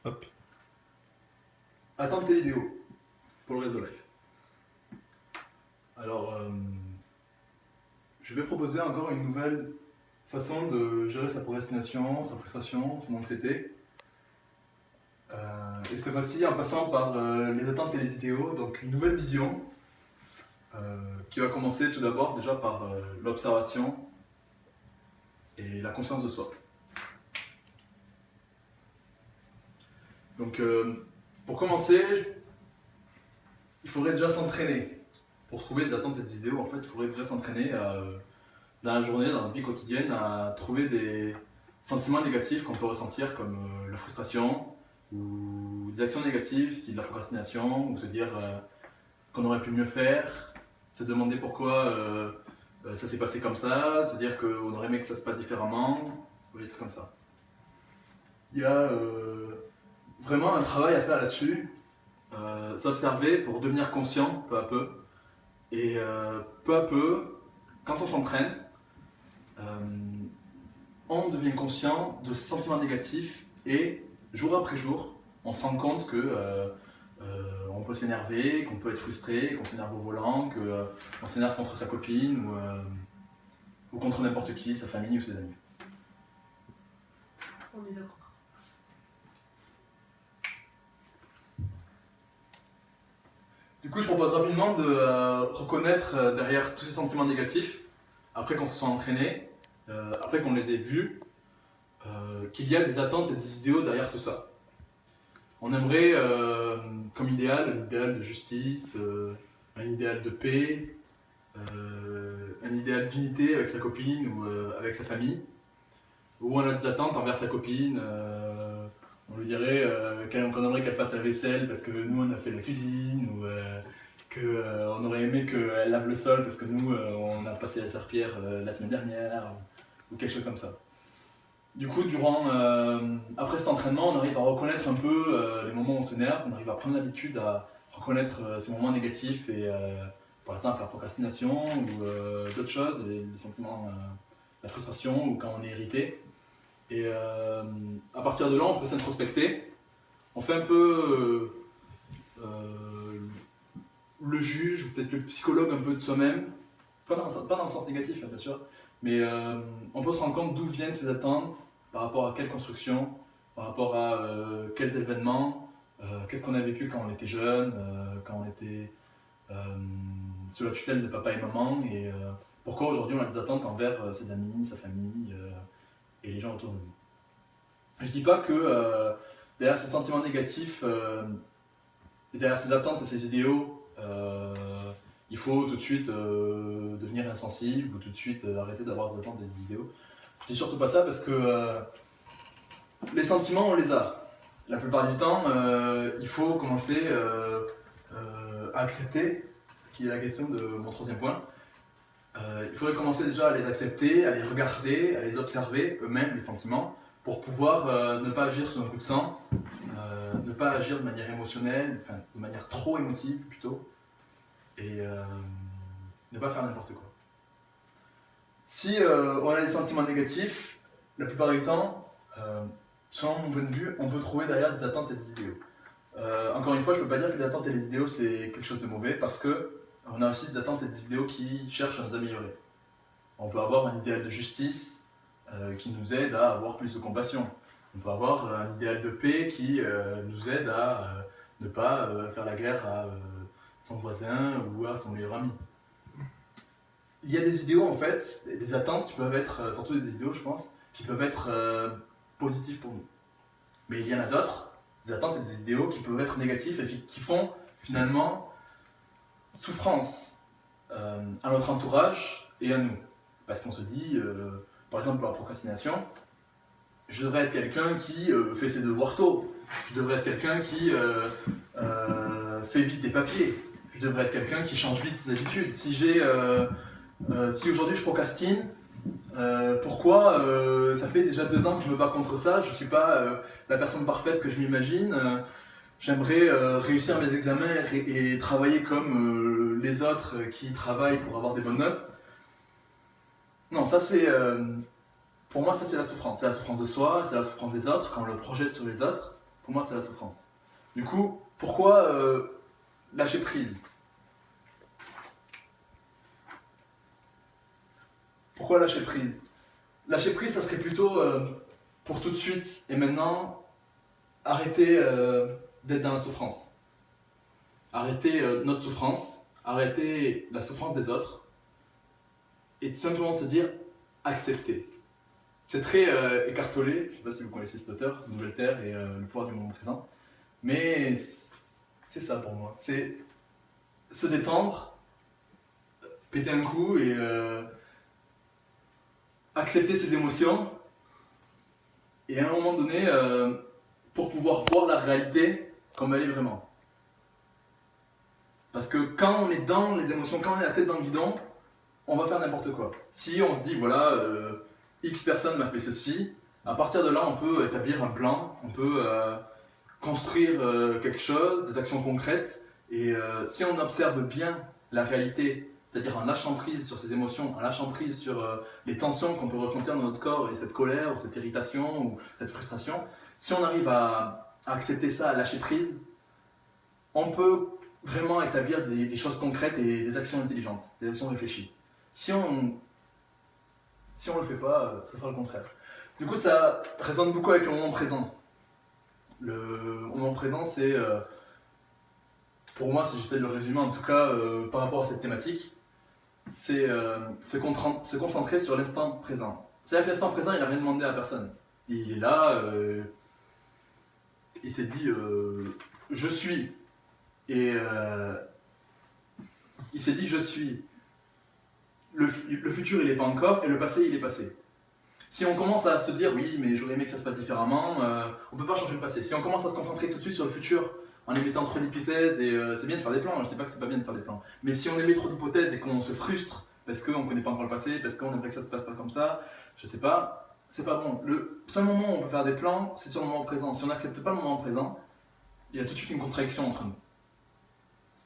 Hop. Attente tes vidéos pour le réseau live. Alors, je vais proposer encore une nouvelle façon de gérer sa procrastination, sa frustration, son anxiété. Et cette fois-ci en passant par les attentes et les idéaux, donc une nouvelle vision qui va commencer tout d'abord déjà par l'observation et la conscience de soi. Donc, pour commencer, il faudrait déjà s'entraîner. Pour trouver des attentes et des idéaux, en fait, il faudrait déjà s'entraîner dans la journée, dans la vie quotidienne, à trouver des sentiments négatifs qu'on peut ressentir, comme la frustration, ou des actions négatives, style la procrastination, ou se dire qu'on aurait pu mieux faire, se demander pourquoi ça s'est passé comme ça, se dire qu'on aurait aimé que ça se passe différemment, ou des trucs comme ça. Il y a vraiment un travail à faire là-dessus, s'observer pour devenir conscient peu à peu. Et peu à peu, quand on s'entraîne, on devient conscient de ces sentiments négatifs et jour après jour, on se rend compte que on peut s'énerver, qu'on peut être frustré, qu'on s'énerve au volant, qu'on s'énerve contre sa copine ou contre n'importe qui, sa famille ou ses amis. On est d'accord. Du coup, je propose rapidement de reconnaître derrière tous ces sentiments négatifs, après qu'on se soit entraîné, après qu'on les ait vus, qu'il y a des attentes et des idéaux derrière tout ça. On aimerait, comme idéal, un idéal de justice, un idéal de paix, un idéal d'unité avec sa copine ou avec sa famille, où on a des attentes envers sa copine. On lui dirait qu'on aimerait qu'elle fasse la vaisselle parce que nous on a fait la cuisine, ou qu'on aurait aimé qu'elle lave le sol parce que nous on a passé la serpillière la semaine dernière, ou quelque chose comme ça. Du coup, après cet entraînement, on arrive à reconnaître un peu les moments où on s'énerve, on arrive à prendre l'habitude à reconnaître ces moments négatifs et par exemple la procrastination ou d'autres choses, les sentiments, la frustration ou quand on est irrité. Et à partir de là, on peut s'introspecter. On fait un peu le juge, ou peut-être le psychologue un peu de soi-même. Pas dans le sens négatif, hein, bien sûr. Mais on peut se rendre compte d'où viennent ces attentes, par rapport à quelle construction, par rapport à quels événements, qu'est-ce qu'on a vécu quand on était jeune, quand on était sous la tutelle de papa et maman, et pourquoi aujourd'hui on a des attentes envers ses amis, sa famille et les gens autour de nous. Je dis pas que derrière ces sentiments négatifs et derrière ces attentes et ces idéaux, il faut tout de suite devenir insensible ou tout de suite arrêter d'avoir des attentes et des idéaux. Je dis surtout pas ça parce que les sentiments, on les a. La plupart du temps, il faut commencer à accepter, ce qui est la question de mon troisième point. Il faudrait commencer déjà à les accepter, à les regarder, à les observer eux-mêmes, les sentiments, pour pouvoir ne pas agir sur un coup de sang, ne pas agir de manière émotionnelle, enfin de manière trop émotive plutôt, et ne pas faire n'importe quoi. Si on a des sentiments négatifs, la plupart du temps, selon mon point de vue, on peut trouver derrière des attentes et des idéaux. Encore une fois, je ne peux pas dire que les attentes et les idéaux c'est quelque chose de mauvais, parce qu'on a aussi des attentes et des idéaux qui cherchent à nous améliorer. On peut avoir un idéal de justice qui nous aide à avoir plus de compassion. On peut avoir un idéal de paix qui nous aide à ne pas faire la guerre à son voisin ou à son meilleur ami. Il y a des idéaux en fait, des attentes qui peuvent être, surtout des idéaux je pense, qui peuvent être positifs pour nous. Mais il y en a d'autres, des attentes et des idéaux qui peuvent être négatifs et qui font finalement souffrance à notre entourage et à nous. Parce qu'on se dit, par exemple pour la procrastination, je devrais être quelqu'un qui fait ses devoirs tôt, je devrais être quelqu'un qui fait vite des papiers, je devrais être quelqu'un qui change vite ses habitudes. Si aujourd'hui je procrastine, pourquoi ça fait déjà 2 ans que je me bats contre ça, je ne suis pas la personne parfaite que je m'imagine, j'aimerais réussir mes examens et travailler comme les autres qui travaillent pour avoir des bonnes notes. Non, ça c'est, pour moi ça c'est la souffrance de soi, c'est la souffrance des autres, quand on le projette sur les autres, Pour moi, c'est la souffrance. Du coup, pourquoi lâcher prise? Pourquoi lâcher prise? Lâcher prise, ça serait plutôt pour tout de suite et maintenant arrêter d'être dans la souffrance. Arrêter notre souffrance, arrêter la souffrance des autres et tout simplement se dire accepter. C'est très écartolé, je ne sais pas si vous connaissez cet auteur, Nouvelle Terre et le pouvoir du moment présent, mais c'est ça pour moi. C'est se détendre, péter un coup et accepter ses émotions et à un moment donné, pour pouvoir voir la réalité comme elle est vraiment. Parce que quand on est dans les émotions, quand on est la tête dans le guidon, on va faire n'importe quoi. Si on se dit, voilà, X personne m'a fait ceci, à partir de là, on peut établir un plan, on peut construire quelque chose, des actions concrètes, et si on observe bien la réalité, c'est-à-dire en lâchant prise sur ses émotions, en lâchant prise sur les tensions qu'on peut ressentir dans notre corps, et cette colère, ou cette irritation, ou cette frustration, si on arrive à accepter ça, à lâcher prise, on peut vraiment établir des choses concrètes et des actions intelligentes, des actions réfléchies. Si on le fait pas, ça sera le contraire. Du coup, ça résonne beaucoup avec le moment présent. Le moment présent, c'est, pour moi, si j'essaie de le résumer, en tout cas, par rapport à cette thématique, c'est se concentrer sur l'instant présent. C'est-à-dire que l'instant présent, il n'a rien demandé à personne. Il est là, il s'est dit je suis. Et il s'est dit je suis. Le futur, il n'est pas encore, et le passé, il est passé. Si on commence à se dire oui, mais j'aurais aimé que ça se passe différemment, on ne peut pas changer le passé. Si on commence à se concentrer tout de suite sur le futur en émettant trop d'hypothèses, et c'est bien de faire des plans, je ne dis pas que c'est pas bien de faire des plans, mais si on émet trop d'hypothèses et qu'on se frustre parce qu'on ne connaît pas encore le passé, parce qu'on aimerait que ça se passe pas comme ça, je sais pas, c'est pas bon. Le seul moment où on peut faire des plans, c'est sur le moment présent. Si on n'accepte pas le moment présent, il y a tout de suite une contradiction entre nous.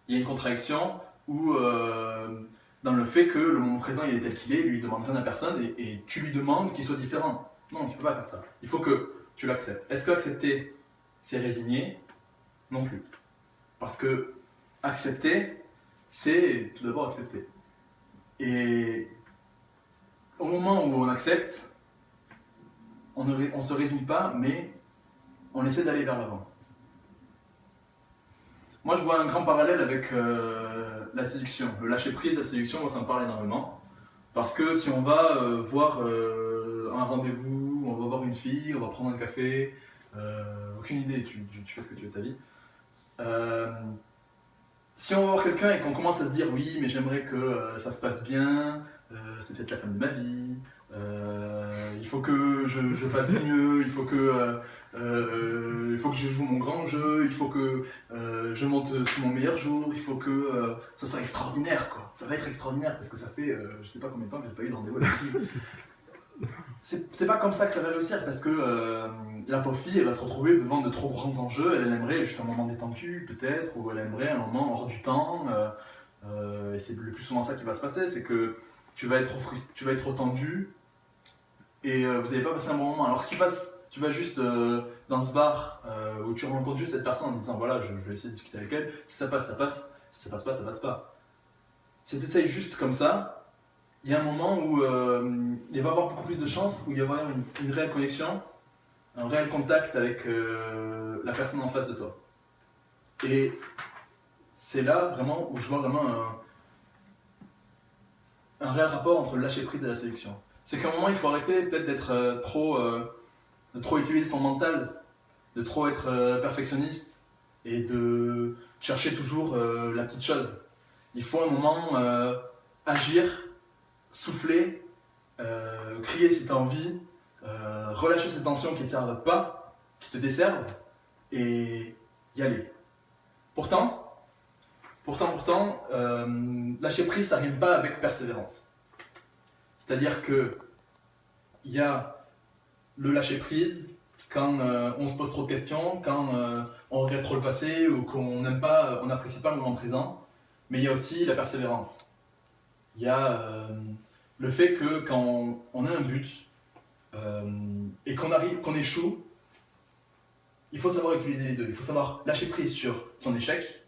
Il y a une contradiction où dans le fait que le moment présent il est tel qu'il est, lui demande rien à personne et tu lui demandes qu'il soit différent. Non, tu peux pas faire ça. Il faut que tu l'acceptes. Est-ce que accepter, c'est résigner? Non plus. Parce que accepter, c'est tout d'abord accepter. Et au moment où on accepte, on ne se résigne pas, mais on essaie d'aller vers l'avant. Moi, je vois un grand parallèle avec la séduction. Le lâcher prise, la séduction, moi, ça me parle énormément. Parce que si on va voir un rendez-vous, on va voir une fille, on va prendre un café, aucune idée, tu fais ce que tu veux de ta vie. Si on va voir quelqu'un et qu'on commence à se dire oui, mais j'aimerais que ça se passe bien, c'est peut-être la femme de ma vie, il faut que je fasse du mieux, il faut que je joue mon grand jeu, il faut que je monte sur mon meilleur jour, il faut que ça soit extraordinaire, quoi. Ça va être extraordinaire parce que ça fait je sais pas combien de temps que j'ai pas eu de rendez-vous avec lui. C'est pas comme ça que ça va réussir parce que la pauvre fille elle va se retrouver devant de trop grands enjeux, elle aimerait juste un moment détendu peut-être, ou elle aimerait un moment hors du temps, et c'est le plus souvent ça qui va se passer, c'est que tu vas être frustré, tu vas être tendu et vous n'allez pas passer un bon moment. Alors que tu vas juste dans ce bar où tu rencontres juste cette personne en disant voilà je vais essayer de discuter avec elle, si ça passe ça passe, si ça passe pas ça passe pas. Si tu essayes juste comme ça, il y a un moment où il va y avoir beaucoup plus de chances, où il va y avoir une réelle connexion, un réel contact avec la personne en face de toi. Et c'est là vraiment où je vois vraiment un réel rapport entre le lâcher prise et la séduction. C'est qu'à un moment il faut arrêter peut-être d'être de trop utiliser son mental, de trop être perfectionniste et de chercher toujours la petite chose. Il faut un moment agir, souffler, crier si tu as envie, relâcher ces tensions qui ne te servent pas, qui te desservent, et y aller. Pourtant, lâcher prise, ça rime pas avec persévérance. C'est-à-dire que il y a le lâcher prise quand on se pose trop de questions, quand on regrette trop le passé ou qu'on n'aime pas, on n'apprécie pas le moment présent, mais il y a aussi la persévérance. Il y a le fait que quand on a un but et qu'on échoue, il faut savoir utiliser les deux. Il faut savoir lâcher prise sur son échec,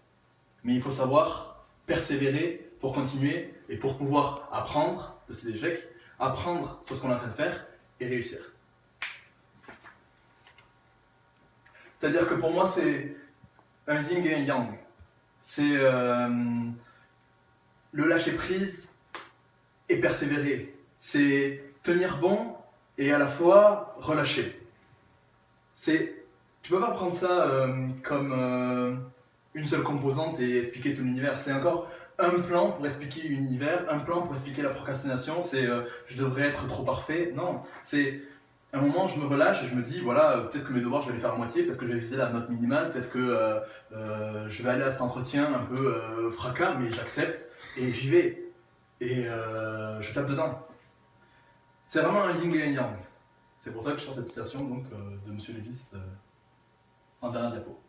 mais il faut savoir persévérer pour continuer et pour pouvoir apprendre de ses échecs, apprendre sur ce qu'on est en train de faire et réussir. C'est-à-dire que pour moi, c'est un yin et un yang. C'est le lâcher prise et persévérer. C'est tenir bon et à la fois relâcher. Tu peux pas prendre ça comme une seule composante et expliquer tout l'univers. C'est encore un plan pour expliquer l'univers, un plan pour expliquer la procrastination. C'est je devrais être trop parfait. Non, c'est à un moment je me relâche et je me dis voilà, peut-être que mes devoirs je vais les faire à moitié, peut-être que je vais viser la note minimale, peut-être que je vais aller à cet entretien un peu fracas, mais j'accepte et j'y vais. Et je tape dedans. C'est vraiment un yin et un yang. C'est pour ça que je sors cette citation donc, de M. Lévis en dernière diapo.